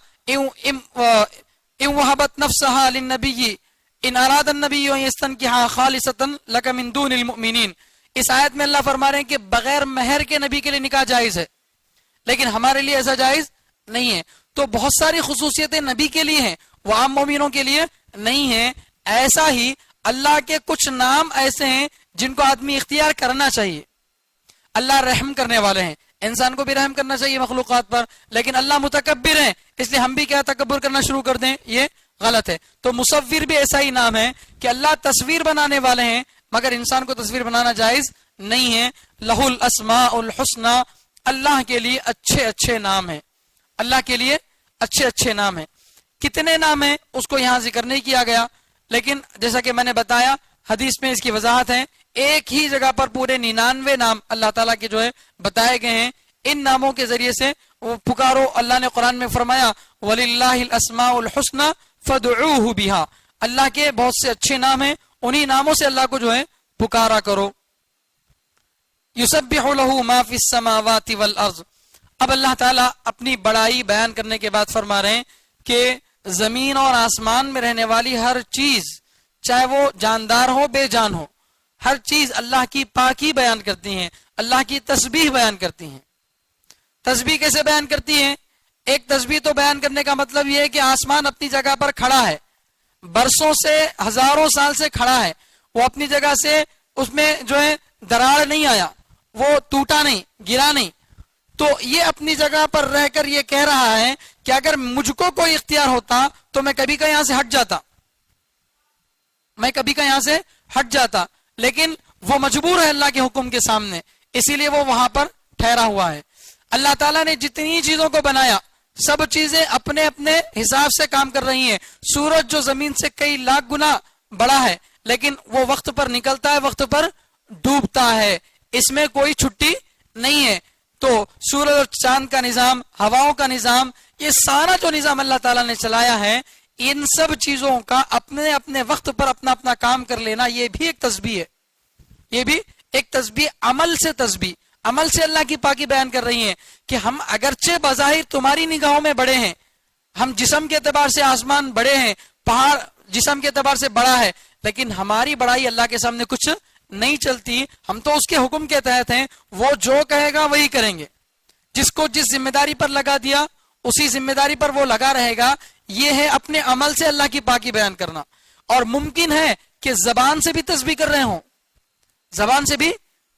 ان وهبت نفسها للنبي ان اراد النبي ان يستنكحها خالصة لك من دون المؤمنين. اس آیت میں اللہ فرما رہے ہیں کہ بغیر مہر کے نبی کے لیے نکاح جائز ہے، لیکن ہمارے لیے ایسا جائز نہیں ہے. تو بہت ساری خصوصیتیں نبی کے لیے ہیں، وہ عام مومنوں کے لیے نہیں ہیں. ایسا ہی اللہ کے کچھ نام ایسے ہیں جن کو آدمی اختیار کرنا چاہیے. اللہ رحم کرنے والے ہیں، انسان کو بھی رحم کرنا چاہیے مخلوقات پر، لیکن اللہ متکبر ہیں، اس لیے ہم بھی کیا تکبر کرنا شروع کر دیں، یہ غلط ہے. تو مصور بھی ایسا ہی نام ہے کہ اللہ تصویر بنانے والے ہیں، مگر انسان کو تصویر بنانا جائز نہیں ہے. لہ الاسماء الحسنی، اللہ کے لیے اچھے اچھے نام ہیں، اللہ کے لیے اچھے اچھے نام ہیں. کتنے نام ہیں اس کو یہاں ذکر نہیں کیا گیا، لیکن جیسا کہ میں نے بتایا حدیث میں اس کی وضاحت ہے. ایک ہی جگہ پر پورے 99 نام اللہ تعالیٰ کے جو ہے بتائے گئے ہیں. ان ناموں کے ذریعے سے وہ پکارو. اللہ نے قرآن میں فرمایا وَلِلَّهِ الْأَسْمَاءُ الْحُسْنَى فَادْعُوهُ بِهَا، اللہ کے بہت سے اچھے نام ہیں، انہی ناموں سے اللہ کو جو ہے پکارا کرو. يُسَبِّحُ لَهُ مَا فِي السَّمَاوَاتِ وَالْأَرْضِ. اب اللہ تعالیٰ اپنی بڑائی بیان کرنے کے بعد فرما رہے ہیں کہ زمین اور آسمان میں رہنے والی ہر چیز، چاہے وہ جاندار ہو بے جان ہو، ہر چیز اللہ کی پاکی بیان کرتی ہیں، اللہ کی تسبیح بیان کرتی ہیں. تسبیح کیسے بیان کرتی ہیں؟ ایک تسبیح تو بیان کرنے کا مطلب یہ ہے کہ آسمان اپنی جگہ پر کھڑا ہے، برسوں سے ہزاروں سال سے کھڑا ہے، وہ اپنی جگہ سے اس میں جو ہے دراڑ نہیں آیا، وہ ٹوٹا نہیں، گرا نہیں، تو یہ اپنی جگہ پر رہ کر یہ کہہ رہا ہے کہ اگر مجھ کو کوئی اختیار ہوتا تو میں کبھی کا یہاں سے ہٹ جاتا، میں کبھی کا یہاں سے ہٹ جاتا، لیکن وہ مجبور ہے اللہ کے حکم کے سامنے، اسی لیے وہ وہاں پر ٹھہرا ہوا ہے۔ اللہ تعالیٰ نے جتنی چیزوں کو بنایا سب چیزیں اپنے اپنے حساب سے کام کر رہی ہیں۔ سورج جو زمین سے کئی لاکھ گنا بڑا ہے لیکن وہ وقت پر نکلتا ہے، وقت پر ڈوبتا ہے، اس میں کوئی چھٹی نہیں ہے۔ تو سورج اور چاند کا نظام، ہواؤں کا نظام، یہ سارا جو نظام اللہ تعالیٰ نے چلایا ہے، ان سب چیزوں کا اپنے اپنے وقت پر اپنا اپنا کام کر لینا، یہ بھی ایک تسبیح ہے، یہ بھی ایک تسبیح، عمل سے تسبیح، عمل سے اللہ کی پاکی بیان کر رہی ہیں کہ ہم اگرچہ بظاہر تمہاری نگاہوں میں بڑے ہیں، ہم جسم کے اعتبار سے آسمان بڑے ہیں، پہاڑ جسم کے اعتبار سے بڑا ہے، لیکن ہماری بڑائی اللہ کے سامنے کچھ نہیں چلتی، ہم تو اس کے حکم کے تحت ہیں، وہ جو کہے گا وہی کریں گے، جس کو جس ذمہ داری پر لگا دیا اسی ذمہ داری پر وہ لگا رہے گا۔ یہ ہے اپنے عمل سے اللہ کی پاکی بیان کرنا۔ اور ممکن ہے کہ زبان سے بھی تسبیح کر رہے ہوں، زبان سے بھی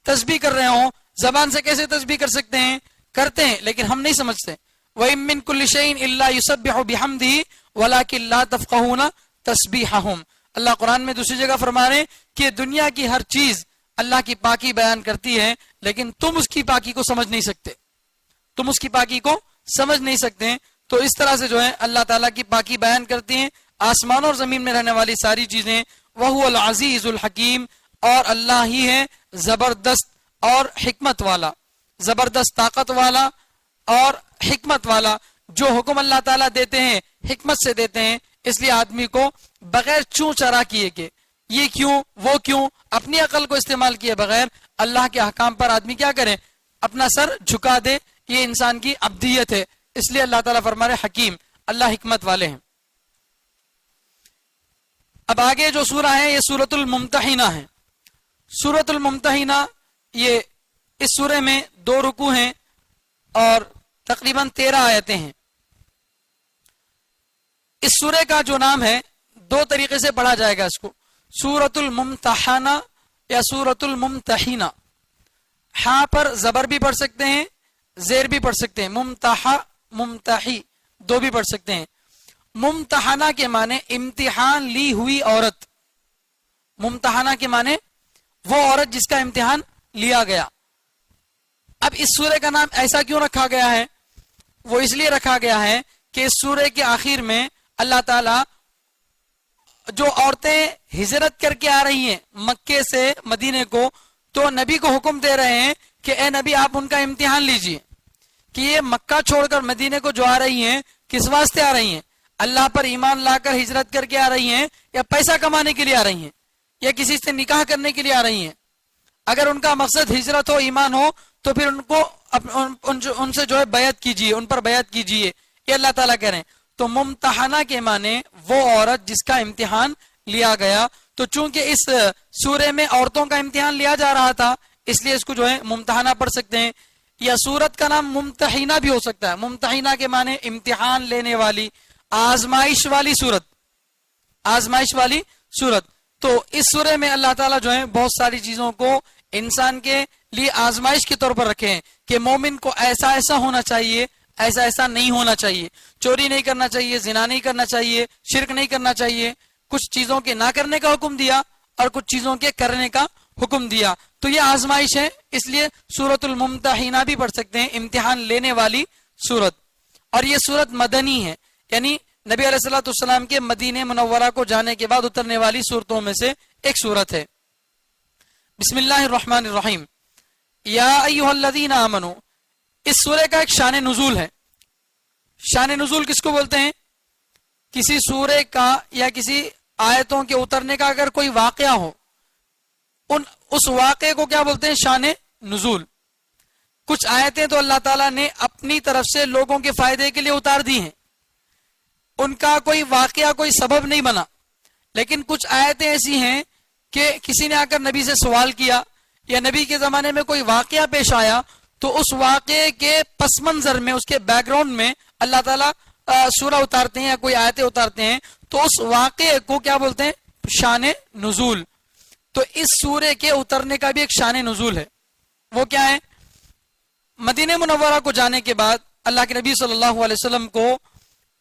تسبیح کر رہے ہوں، زبان سے کیسے تسبیح کر سکتے ہیں؟ کرتے ہیں لیکن ہم نہیں سمجھتے۔ وَإِن مِّن كُلِّ شَيْءٍ إِلَّا يُسَبِّحُ بِحَمْدِهِ وَلَكِن لَّا تَفْقَهُونَ تَسْبِيحَهُمْ۔ اللہ قرآن میں دوسری جگہ فرما رہے ہیں کہ دنیا کی ہر چیز اللہ کی پاکی بیان کرتی ہے لیکن تم اس کی پاکی کو سمجھ نہیں سکتے، تم اس کی پاکی کو سمجھ نہیں سکتے۔ تو اس طرح سے جو ہے اللہ تعالیٰ کی پاکی بیان کرتی ہیں آسمان اور زمین میں رہنے والی ساری چیزیں۔ وَهُوَ الْعَزِيزُ الْحَكِيمُ، اور اللہ ہی ہے زبردست اور حکمت والا، زبردست طاقت والا اور حکمت والا۔ جو حکم اللہ تعالیٰ دیتے ہیں حکمت سے دیتے ہیں، اس لیے آدمی کو بغیر چوں چرا کیے کہ یہ کیوں وہ کیوں، اپنی عقل کو استعمال کیے بغیر اللہ کے احکام پر آدمی کیا کرے؟ اپنا سر جھکا دے، یہ انسان کی عبدیت ہے۔ اس لیے اللہ تعالیٰ فرما رہے حکیم، اللہ حکمت والے ہیں۔ اب آگے جو سورہ ہے یہ سورۃ الممتحنہ ہے۔ سورۃ الممتحنہ یہ اس سورے میں 2 رکوع ہیں اور تقریباً 13 آیتیں ہیں۔ اس سورے کا جو نام ہے 2 طریقے سے پڑھا جائے گا، اس کو سورۃ الممتحنہ یا سورۃ الممتحنہ۔ ہاں پر زبر بھی پڑھ سکتے ہیں، زیر بھی پڑھ سکتے ہیں، ممتحہ ممتحی 2 بھی پڑھ سکتے ہیں۔ ممتحنہ کے معنی امتحان لی ہوئی عورت، ممتحنہ کے معنی وہ عورت جس کا امتحان لیا گیا۔ اب اس سورے کا نام ایسا کیوں رکھا گیا ہے؟ وہ اس لیے رکھا گیا ہے کہ اس سورے کے آخر میں اللہ تعالیٰ جو عورتیں ہجرت کر کے آ رہی ہیں مکے سے مدینے کو، تو نبی کو حکم دے رہے ہیں کہ اے نبی آپ ان کا امتحان لیجئے کہ یہ مکہ چھوڑ کر مدینے کو جو آ رہی ہیں کس واسطے آ رہی ہیں؟ اللہ پر ایمان لا کر ہجرت کر کے آ رہی ہیں یا پیسہ کمانے کے لیے آ رہی ہیں یا کسی سے نکاح کرنے کے لیے آ رہی ہیں؟ اگر ان کا مقصد ہجرت ہو، ایمان ہو، تو پھر ان کو ان سے جو ہے بیعت کیجیے، ان پر بیعت کیجیے، یہ اللہ تعالیٰ کہہ رہے ہیں۔ تو ممتحنہ کے معنی وہ عورت جس کا امتحان لیا گیا۔ تو چونکہ اس سورے میں عورتوں کا امتحان لیا جا رہا تھا اس لیے اس کو جو ہے ممتحنہ پڑھ سکتے ہیں، یا سورت کا نام ممتحنہ بھی ہو سکتا ہے۔ ممتحنہ کے معنی امتحان لینے والی، آزمائش والی سورت، آزمائش والی سورت۔ تو اس سورے میں اللہ تعالیٰ جو ہے بہت ساری چیزوں کو انسان کے لیے آزمائش کے طور پر رکھے ہیں کہ مومن کو ایسا ایسا ہونا چاہیے، ایسا ایسا نہیں ہونا چاہیے، چوری نہیں کرنا چاہیے، زنا نہیں کرنا چاہیے، شرک نہیں کرنا چاہیے، کچھ چیزوں کے نہ کرنے کا حکم دیا اور کچھ چیزوں کے کرنے کا حکم دیا۔ تو یہ آزمائش ہے، اس لیے سورۃ الممتحنہ بھی پڑھ سکتے ہیں، امتحان لینے والی سورت۔ اور یہ سورت مدنی ہے، یعنی نبی علیہ الصلوۃ والسلام کے مدینہ منورہ کو جانے کے بعد اترنے والی سورتوں میں سے ایک سورت ہے۔ بسم اللہ الرحمن الرحیم۔ یا ایھا الذین آمنوا، اس سورے کا ایک شان نزول ہے۔ شان نزول کس کو بولتے ہیں؟ کسی سورے کا یا کسی آیتوں کے اترنے کا اگر کوئی واقعہ ہو، اس واقعے کو کیا بولتے ہیں؟ شان نزول۔ کچھ آیتیں تو اللہ تعالیٰ نے اپنی طرف سے لوگوں کے فائدے کے لیے اتار دی ہیں، ان کا کوئی واقعہ کوئی سبب نہیں بنا، لیکن کچھ آیتیں ایسی ہیں کہ کسی نے آ کر نبی سے سوال کیا یا نبی کے زمانے میں کوئی واقعہ پیش آیا تو اس واقعے کے پس منظر میں، اس کے بیک گراؤنڈ میں اللہ تعالیٰ سورہ اتارتے ہیں یا کوئی آیتیں اتارتے ہیں تو اس واقعے کو کیا بولتے ہیں؟ شان نزول. تو اس سورے کے اترنے کا بھی ایک شان نزول ہے. وہ کیا ہے؟ مدینہ منورہ کو جانے کے بعد اللہ کے نبی صلی اللہ علیہ وسلم کو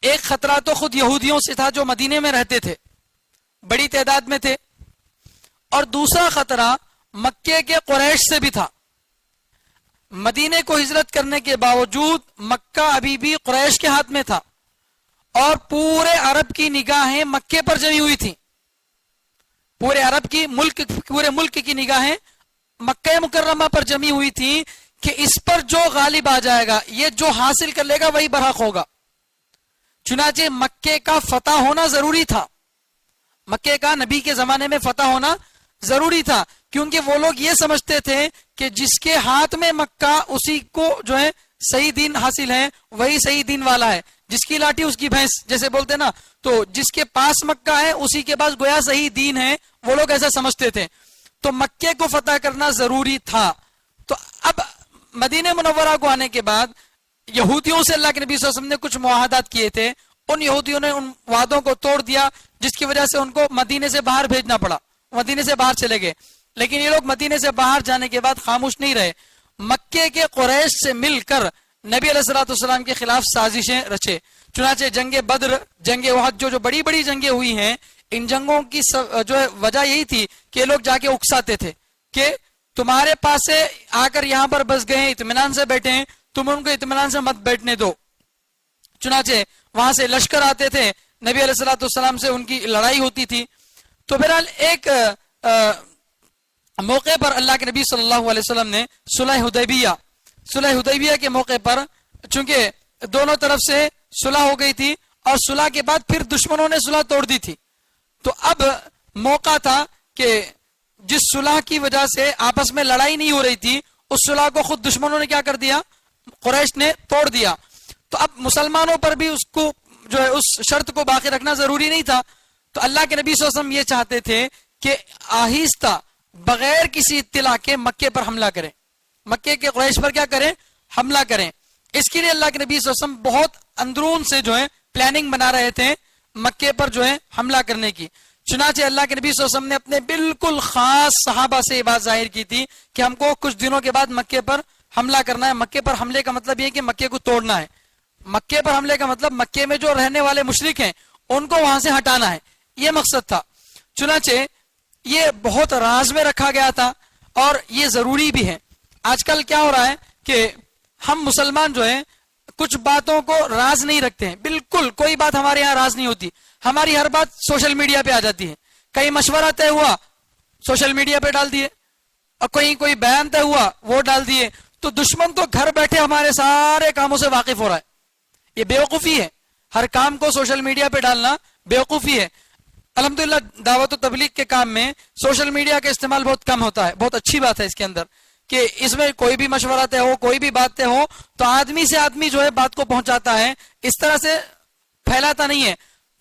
ایک خطرہ تو خود یہودیوں سے تھا جو مدینے میں رہتے تھے، بڑی تعداد میں تھے، اور دوسرا خطرہ مکے کے قریش سے بھی تھا. مدینے کو ہجرت کرنے کے باوجود مکہ ابھی بھی قریش کے ہاتھ میں تھا اور پورے عرب کی نگاہیں مکے پر جمی ہوئی تھیں. پورے عرب کی پورے ملک کی نگاہیں مکہ مکرمہ پر جمی ہوئی تھی کہ اس پر جو غالب آ جائے گا، یہ جو حاصل کر لے گا وہی برحق ہوگا. چنانچہ مکے کا فتح ہونا ضروری تھا. مکے کا نبی کے زمانے میں فتح ہونا ضروری تھا، کیونکہ وہ لوگ یہ سمجھتے تھے کہ جس کے ہاتھ میں مکہ اسی کو جو ہے صحیح دین حاصل ہے، وہی صحیح دین والا ہے. جس کی لاٹھی اس کی بھینس جیسے بولتے نا، تو جس کے پاس مکہ ہے اسی کے پاس گویا صحیح دین ہے. وہ لوگ ایسا سمجھتے تھے. تو مکے کو فتح کرنا ضروری تھا. تو اب مدینہ منورہ کو آنے کے بعد یہودیوں سے اللہ کے نبی صلی اللہ علیہ وسلم نے کچھ معاہدات کیے تھے. ان یہودیوں نے ان وعدوں کو توڑ دیا، جس کی وجہ سے ان کو مدینے سے باہر بھیجنا پڑا. مدینے سے باہر چلے گئے. لیکن یہ لوگ مدینے سے باہر جانے کے بعد خاموش نہیں رہے. مکے کے قریش سے مل کر نبی علیہ الصلوۃ والسلام کے خلاف سازشیں رچے. چنانچہ جنگ بدر، جنگ احد، جو بڑی بڑی جنگیں ہوئی ہیں، ان جنگوں کی جو ہے وجہ یہی تھی کہ لوگ جا کے اکساتے تھے کہ تمہارے پاس سے آ کر یہاں پر بس گئے ہیں، اطمینان سے بیٹھے ہیں، تم ان کو اطمینان سے مت بیٹھنے دو. چنانچہ وہاں سے لشکر آتے تھے، نبی علیہ الصلوۃ والسلام سے ان کی لڑائی ہوتی تھی. تو بہرحال ایک موقع پر اللہ کے نبی صلی اللہ علیہ وسلم نے صلح حدیبیہ کے موقع پر، چونکہ دونوں طرف سے صلح ہو گئی تھی اور صلح کے بعد پھر دشمنوں نے صلح توڑ دی تھی، تو اب موقع تھا کہ جس صلح کی وجہ سے آپس میں لڑائی نہیں ہو رہی تھی، اس صلح کو خود دشمنوں نے کیا کر دیا؟ قریش نے توڑ دیا. تو اب مسلمانوں پر بھی اس کو جو ہے اس شرط کو باقی رکھنا ضروری نہیں تھا. تو اللہ کے نبی صلی اللہ علیہ وسلم یہ چاہتے تھے کہ آہستہ بغیر کسی اطلاع کے مکے پر حملہ کریں، مکے کے قریش پر کیا کریں؟ حملہ کریں. اس کے لیے اللہ کے نبی صلی اللہ علیہ وسلم بہت اندرون سے جو ہے پلاننگ بنا رہے تھے مکے پر جو ہے حملہ کرنے کی. چنانچہ اللہ کے نبی صلی اللہ علیہ وسلم نے اپنے بالکل خاص صحابہ سے یہ بات ظاہر کی تھی کہ ہم کو کچھ دنوں کے بعد مکے پر حملہ کرنا ہے. مکے پر حملے کا مطلب یہ ہے کہ مکے کو توڑنا ہے. مکے پر حملے کا مطلب مکے میں جو رہنے والے مشرک ہیں ان کو وہاں سے ہٹانا ہے، یہ مقصد تھا. چنانچہ یہ بہت راز میں رکھا گیا تھا اور یہ ضروری بھی ہے. آج کل کیا ہو رہا ہے کہ ہم مسلمان جو ہیں کچھ باتوں کو راز نہیں رکھتے ہیں. بالکل کوئی بات ہمارے یہاں راز نہیں ہوتی. ہماری ہر بات سوشل میڈیا پہ آ جاتی ہے. کہیں مشورہ طے ہوا سوشل میڈیا پہ ڈال دیے، اور کوئی بیان طے ہوا وہ ڈال دیے. تو دشمن تو گھر بیٹھے ہمارے سارے کاموں سے واقف ہو رہا ہے. یہ بیوقوفی ہے. ہر کام کو سوشل میڈیا پہ ڈالنا بیوقوفی ہے. الحمدللہ دعوت و تبلیغ کے کام میں سوشل میڈیا کا استعمال بہت کم ہوتا ہے. بہت اچھی بات ہے اس کے اندر کہ اس میں کوئی بھی مشورہ طے ہو، کوئی بھی بات طے ہو تو آدمی سے آدمی جو ہے بات کو پہنچاتا ہے، اس طرح سے پھیلاتا نہیں ہے.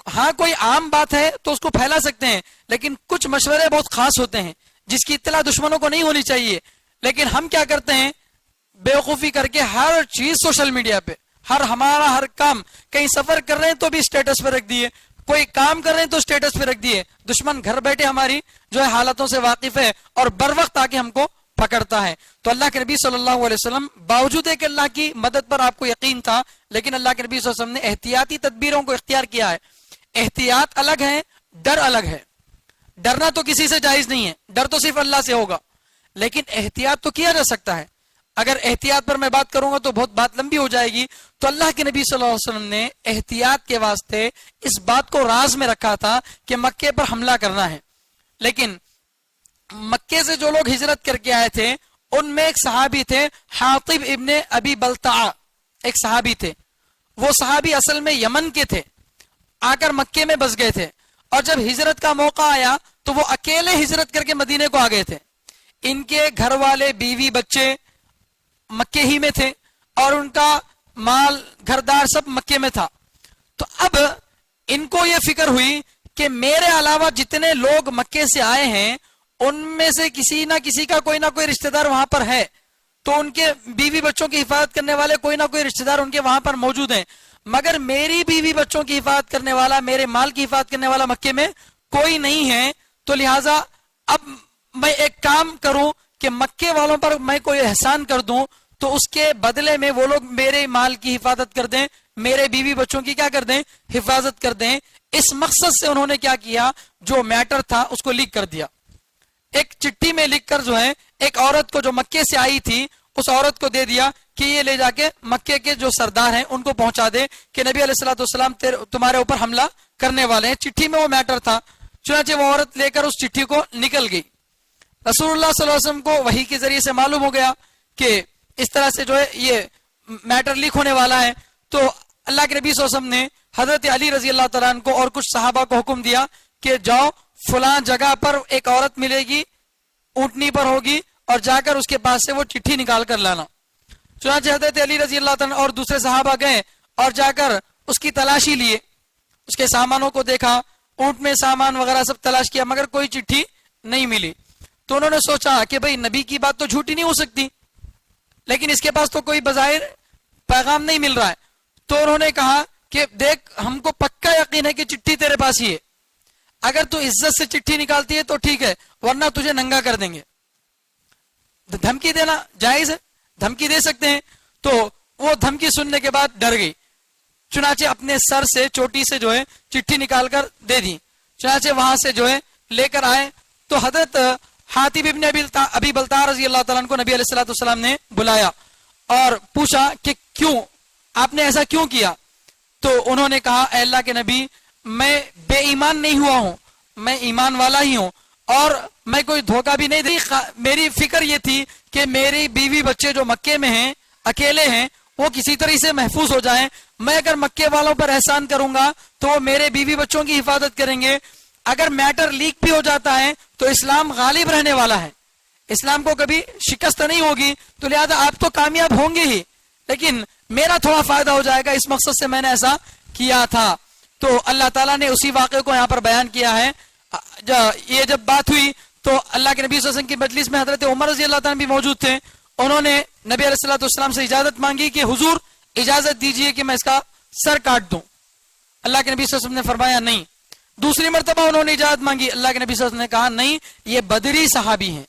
ہاں کوئی عام بات ہے تو اس کو پھیلا سکتے ہیں، لیکن کچھ مشورے بہت خاص ہوتے ہیں جس کی اطلاع دشمنوں کو نہیں ہونی چاہیے. لیکن ہم کیا کرتے ہیں؟ بیوقوفی کر کے ہر چیز سوشل میڈیا پہ، ہمارا ہر کام، کہیں سفر کر رہے ہیں تو بھی اسٹیٹس پہ رکھ دیے، کوئی کام کر رہے ہیں تو اسٹیٹس پہ رکھ دیے. دشمن گھر بیٹھے ہماری جو ہے حالتوں سے واقف ہے اور بر وقت آ کے ہم کو پکڑتا ہے. تو اللہ کے نبی صلی اللہ علیہ وسلم باوجود ہے کہ اللہ کی مدد پر آپ کو یقین تھا، لیکن اللہ کے نبی صلی اللہ علیہ وسلم نے احتیاطی تدبیروں کو اختیار کیا ہے. احتیاط الگ ہے، ڈر الگ ہے. ڈرنا تو کسی سے جائز نہیں ہے، ڈر تو صرف اللہ سے ہوگا، لیکن احتیاط تو کیا جا سکتا ہے. اگر احتیاط پر میں بات کروں گا تو بہت بات لمبی ہو جائے گی. تو اللہ کے نبی صلی اللہ علیہ وسلم نے احتیاط کے واسطے اس بات کو راز میں رکھا تھا کہ مکے پر حملہ کرنا ہے. لیکن مکے سے جو لوگ ہجرت کر کے آئے تھے ان میں ایک صحابی تھے حاطب ابن ابی بلتع، ایک صحابی تھے. وہ صحابی اصل میں یمن کے تھے، آ کر مکے میں بس گئے تھے، اور جب ہجرت کا موقع آیا تو وہ اکیلے ہجرت کر کے مدینے کو آ گئے تھے. ان کے گھر والے، بیوی، بچے مکے ہی میں تھے اور ان کا مال گھردار سب مکے میں تھا. تو اب ان کو یہ فکر ہوئی کہ میرے علاوہ جتنے لوگ مکے سے آئے ہیں ان میں سے کسی نہ کسی کا کوئی نہ کوئی رشتہ دار وہاں پر ہے، تو ان کے بیوی بچوں کی حفاظت کرنے والے کوئی نہ کوئی رشتہ دار ان کے وہاں پر موجود ہیں. مگر میری بیوی بچوں کی حفاظت کرنے والا, میرے مال کی حفاظت کرنے والا مکے میں کوئی نہیں ہے, تو لہٰذا اب میں ایک کام کروں کہ مکے والوں پر میں کوئی احسان کر دوں تو اس کے بدلے میں وہ لوگ میرے مال کی حفاظت کر دیں, میرے بیوی بچوں کی کیا کر دیں, حفاظت کر دیں. اس مقصد سے انہوں نے کیا کیا, جو میٹر تھا اس کو لیک کر دیا. ایک چٹھی میں لکھ کر جو ہے ایک عورت کو جو مکے سے آئی تھی اس عورت کو دے دیا کہ یہ لے جا کے مکے کے جو سردار ہیں ان کو پہنچا دے کہ نبی علیہ الصلوۃ والسلام تمہارے اوپر حملہ کرنے والے ہیں. چٹھی میں وہ میٹر تھا. چنانچہ وہ عورت لے کر اس چٹھی کو نکل گئی. رسول اللہ صلی اللہ علیہ وسلم کو وحی کے ذریعے سے معلوم ہو گیا کہ اس طرح سے جو ہے یہ میٹر لیک ہونے والا ہے. تو اللہ کے نبی صلی اللہ علیہ وسلم نے حضرت علی رضی اللہ تعالیٰ عنہ کو اور کچھ صحابہ کو حکم دیا کہ جاؤ فلاں جگہ پر ایک عورت ملے گی, اونٹنی پر ہوگی, اور جا کر اس کے پاس سے وہ چٹھی نکال کر لانا. چنانچہ حضرت علی رضی اللہ تعالیٰ اور دوسرے صحابہ گئے اور جا کر اس کی تلاشی لیے, اس کے سامانوں کو دیکھا, اونٹ میں سامان وغیرہ سب تلاش کیا, مگر کوئی چٹھی نہیں ملی. تو انہوں نے سوچا کہ بھئی نبی کی بات تو جھوٹی نہیں ہو سکتی, لیکن اس کے پاس تو کوئی بظاہر پیغام نہیں مل رہا ہے. تو انہوں نے کہا کہ دیکھ ہم کو پکا یقین ہے کہ چٹھی تیرے پاس ہی ہے, اگر تو عزت سے چٹھی نکالتی ہے تو ٹھیک ہے, ورنہ تجھے ننگا کر دیں گے. دھمکی دینا جائز ہے, دھمکی دے سکتے ہیں. تو وہ دھمکی سننے کے بعد ڈر گئی. چنانچہ اپنے سر سے چوٹی سے جو ہے چٹھی نکال کر دے دی. چنانچہ وہاں سے جو ہے لے کر آئے تو حضرت حاتب ابن ابی بلتع رضی اللہ تعالیٰ عنہ کو نبی علیہ الصلوۃ والسلام نے بلایا اور پوچھا کہ کیوں آپ نے ایسا کیوں کیا. تو انہوں نے کہا اے اللہ کے نبی, میں بے ایمان نہیں ہوا ہوں, میں ایمان والا ہی ہوں, اور میں کوئی دھوکہ بھی نہیں دی. میری فکر یہ تھی کہ میری بیوی بچے جو مکے میں ہیں اکیلے ہیں وہ کسی طرح سے محفوظ ہو جائیں. میں اگر مکے والوں پر احسان کروں گا تو وہ میرے بیوی بچوں کی حفاظت کریں گے. اگر میٹر لیک بھی ہو جاتا ہے تو اسلام غالب رہنے والا ہے, اسلام کو کبھی شکست نہیں ہوگی, تو لہذا آپ تو کامیاب ہوں گے ہی, لیکن میرا تھوڑا فائدہ ہو جائے گا, اس مقصد سے میں نے ایسا کیا تھا. تو اللہ تعالیٰ نے اسی واقعے کو یہاں پر بیان کیا ہے. یہ جب بات ہوئی تو اللہ کے نبی صلی اللہ علیہ وسلم کی مجلس میں حضرت عمر رضی اللہ تعالیٰ بھی موجود تھے. انہوں نے نبی علیہ الصلوۃ والسلام سے اجازت مانگی کہ حضور اجازت دیجئے کہ میں اس کا سر کاٹ دوں. اللہ کے نبی صلی اللہ علیہ وسلم نے فرمایا نہیں. دوسری مرتبہ انہوں نے اجازت مانگی, اللہ کے نبی صلی اللہ علیہ وسلم نے کہا نہیں, یہ بدری صحابی ہیں,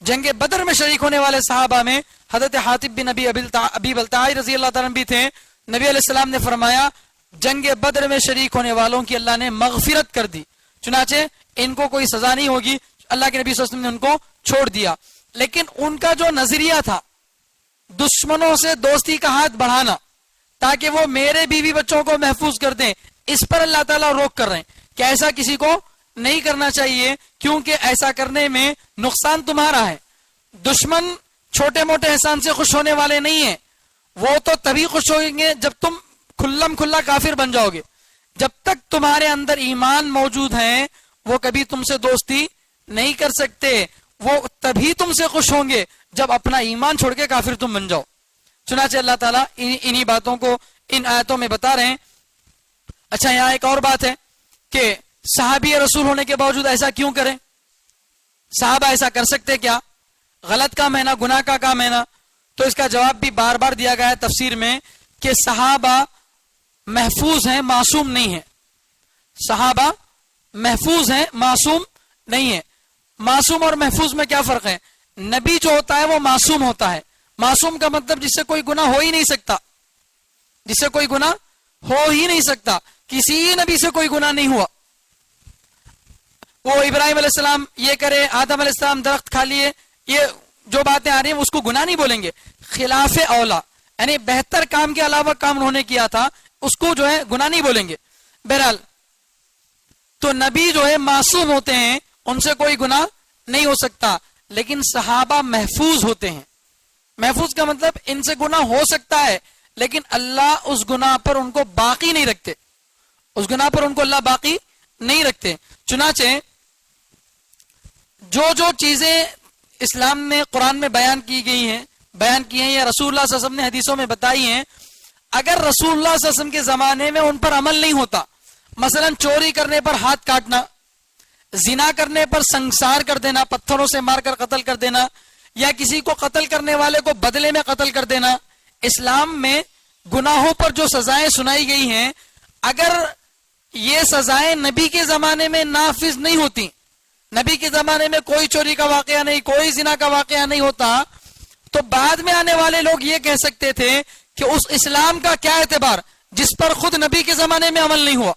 جنگ بدر میں شریک ہونے والے صحابہ میں حضرت حاتب بن ابی بلتع رضی اللہ تعالیٰ بھی تھے. نبی علیہ السلام نے فرمایا جنگ بدر میں شریک ہونے والوں کی اللہ نے مغفرت کر دی, چنانچہ ان کو کوئی سزا نہیں ہوگی. اللہ کے نبی صلی اللہ علیہ وسلم نے ان کو چھوڑ دیا. لیکن ان کا جو نظریہ تھا دشمنوں سے دوستی کا ہاتھ بڑھانا تاکہ وہ میرے بیوی بچوں کو محفوظ کر دیں, اس پر اللہ تعالیٰ روک کر رہے ہیں کہ ایسا کسی کو نہیں کرنا چاہیے, کیونکہ ایسا کرنے میں نقصان تمہارا ہے. دشمن چھوٹے موٹے احسان سے خوش ہونے والے نہیں ہیں, وہ تو تبھی خوش ہوئیں گے جب تم کھلم کھلا کافر بن جاؤ گے. جب تک تمہارے اندر ایمان موجود ہے وہ کبھی تم سے دوستی نہیں کر سکتے, وہ تبھی تم سے خوش ہوں گے جب اپنا ایمان چھوڑ کے کافر تم بن جاؤ. چنانچہ اللہ تعالیٰ انہی باتوں کو ان آیتوں میں بتا رہے ہیں. اچھا, یہاں ایک اور بات ہے کہ صحابی رسول ہونے کے باوجود ایسا کیوں کریں؟ صحابہ ایسا کر سکتے کیا؟ غلط کام ہے نا, گناہ کا کام ہے نا. تو اس کا جواب بھی بار بار دیا گیا ہے تفسیر میں کہ صحابہ محفوظ ہیں, معصوم نہیں ہیں. صحابہ محفوظ ہیں, معصوم نہیں ہیں. معصوم اور محفوظ میں کیا فرق ہے؟ نبی جو ہوتا ہے وہ معصوم ہوتا ہے. معصوم کا مطلب جس سے کوئی گناہ ہو ہی نہیں سکتا, جس سے کوئی گناہ ہو ہی نہیں سکتا. کسی نبی سے کوئی گناہ نہیں ہوا. وہ ابراہیم علیہ السلام یہ کرے, آدم علیہ السلام درخت کھا لیے, یہ جو باتیں آ رہی ہیں اس کو گناہ نہیں بولیں گے. خلاف اولا یعنی بہتر کام کے علاوہ کام انہوں نے کیا تھا, اس کو جو ہے گناہ نہیں بولیں گے. بہرحال تو نبی جو ہے معصوم ہوتے ہیں, ان سے کوئی گناہ نہیں ہو سکتا. لیکن صحابہ محفوظ ہوتے ہیں. محفوظ کا مطلب ان سے گناہ ہو سکتا ہے لیکن اللہ اس گناہ پر ان کو باقی نہیں رکھتے, اس گناہ پر ان کو اللہ باقی نہیں رکھتے. چنانچہ جو چیزیں اسلام میں قرآن میں بیان کی گئی ہیں, بیان کی ہیں یا رسول اللہ صلی اللہ علیہ وسلم نے حدیثوں میں بتائی ہیں, اگر رسول اللہ صلی اللہ علیہ وسلم کے زمانے میں ان پر عمل نہیں ہوتا, مثلا چوری کرنے پر ہاتھ کاٹنا, زنا کرنے پر سنسار کر دینا, پتھروں سے مار کر قتل کر دینا, یا کسی کو قتل کرنے والے کو بدلے میں قتل کر دینا, اسلام میں گناہوں پر جو سزائیں سنائی گئی ہیں، اگر یہ سزائیں نبی کے زمانے میں نافذ نہیں ہوتی، نبی کے زمانے میں کوئی چوری کا واقعہ نہیں، کوئی زنا کا واقعہ نہیں ہوتا، تو بعد میں آنے والے لوگ یہ کہہ سکتے تھے کہ اس اسلام کا کیا اعتبار جس پر خود نبی کے زمانے میں عمل نہیں ہوا،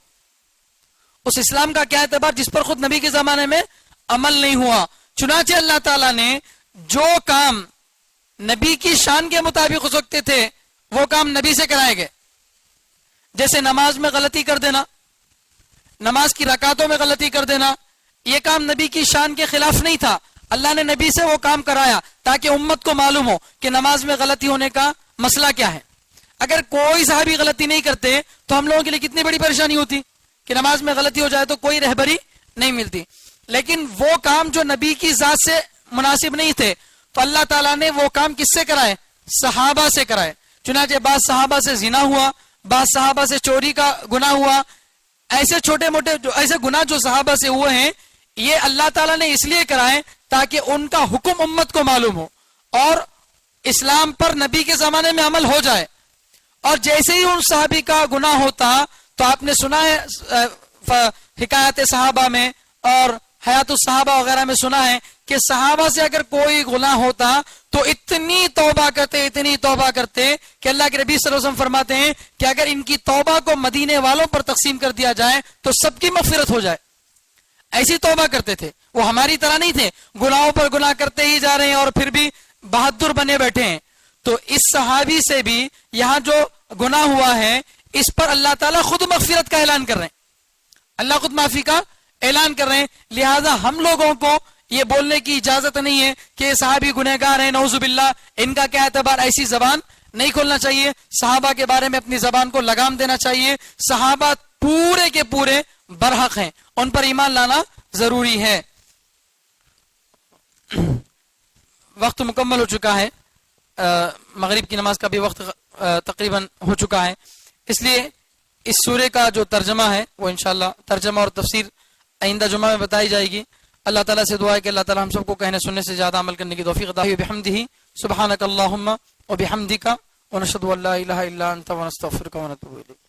اس اسلام کا کیا اعتبار جس پر خود نبی کے زمانے میں عمل نہیں ہوا۔ چنانچہ اللہ تعالیٰ نے جو کام نبی کی شان کے مطابق ہو سکتے تھے وہ کام نبی سے کرائے گئے، جیسے نماز میں غلطی کر دینا، نماز کی رکعتوں میں غلطی کر دینا، یہ کام نبی کی شان کے خلاف نہیں تھا، اللہ نے نبی سے وہ کام کرایا تاکہ امت کو معلوم ہو کہ نماز میں غلطی ہونے کا مسئلہ کیا ہے۔ اگر کوئی صحابی غلطی نہیں کرتے تو ہم لوگوں کے لیے کتنی بڑی پریشانی ہوتی کہ نماز میں غلطی ہو جائے تو کوئی رہبری نہیں ملتی، لیکن وہ کام جو نبی کی ذات سے مناسب نہیں تھے تو اللہ تعالیٰ نے وہ کام کس سے کرائے؟ صحابہ سے کرائے۔ چنانچہ بعض صحابہ سے زنا ہوا، بعض صحابہ سے چوری کا گناہ ہوا، ایسے چھوٹے موٹے ایسے گناہ جو صحابہ سے ہوئے ہیں یہ اللہ تعالیٰ نے اس لیے کرائے تاکہ ان کا حکم امت کو معلوم ہو اور اسلام پر نبی کے زمانے میں عمل ہو جائے۔ اور جیسے ہی ان صحابی کا گناہ ہوتا تو آپ نے سنا ہے حکایت صحابہ میں اور حیات الصحابہ وغیرہ میں سنا ہے کہ صحابہ سے اگر کوئی گناہ ہوتا تو اتنی توبہ کرتے کہ اللہ کے نبی صلی اللہ علیہ وسلم فرماتے ہیں کہ اگر ان کی توبہ کو مدینے والوں پر تقسیم کر دیا جائے تو سب کی مغفرت ہو جائے، ایسی توبہ کرتے تھے۔ وہ ہماری طرح نہیں تھے گناہوں پر گناہ کرتے ہی جا رہے ہیں اور پھر بھی بہادر بنے بیٹھے ہیں۔ تو اس صحابی سے بھی یہاں جو گناہ ہوا ہے اس پر اللہ تعالیٰ خود مغفرت کا اعلان کر رہے ہیں، اللہ خود معافی کا اعلان کر رہے ہیں، لہذا ہم لوگوں کو یہ بولنے کی اجازت نہیں ہے کہ صحابی گنہگار ہیں نعوذ باللہ، ان کا کیا اعتبار، ایسی زبان نہیں کھولنا چاہیے۔ صحابہ کے بارے میں اپنی زبان کو لگام دینا چاہیے۔ صحابہ پورے کے پورے برحق ہیں، ان پر ایمان لانا ضروری ہے۔ وقت مکمل ہو چکا ہے، مغرب کی نماز کا بھی وقت تقریباً ہو چکا ہے، اس لیے اس سورے کا جو ترجمہ ہے وہ انشاءاللہ ترجمہ اور تفسیر آئندہ جمعہ میں بتائی جائے گی۔ اللہ تعالیٰ سے دعا ہے کہ اللہ تعالیٰ ہم سب کو کہنے سننے سے زیادہ عمل کرنے کی توفیق عطا فرمائے۔ بحمدہ سبحانک اللہم و بحمدک ونشہد ان لا الہ الا انت ونستغفرک ونتوب الیک۔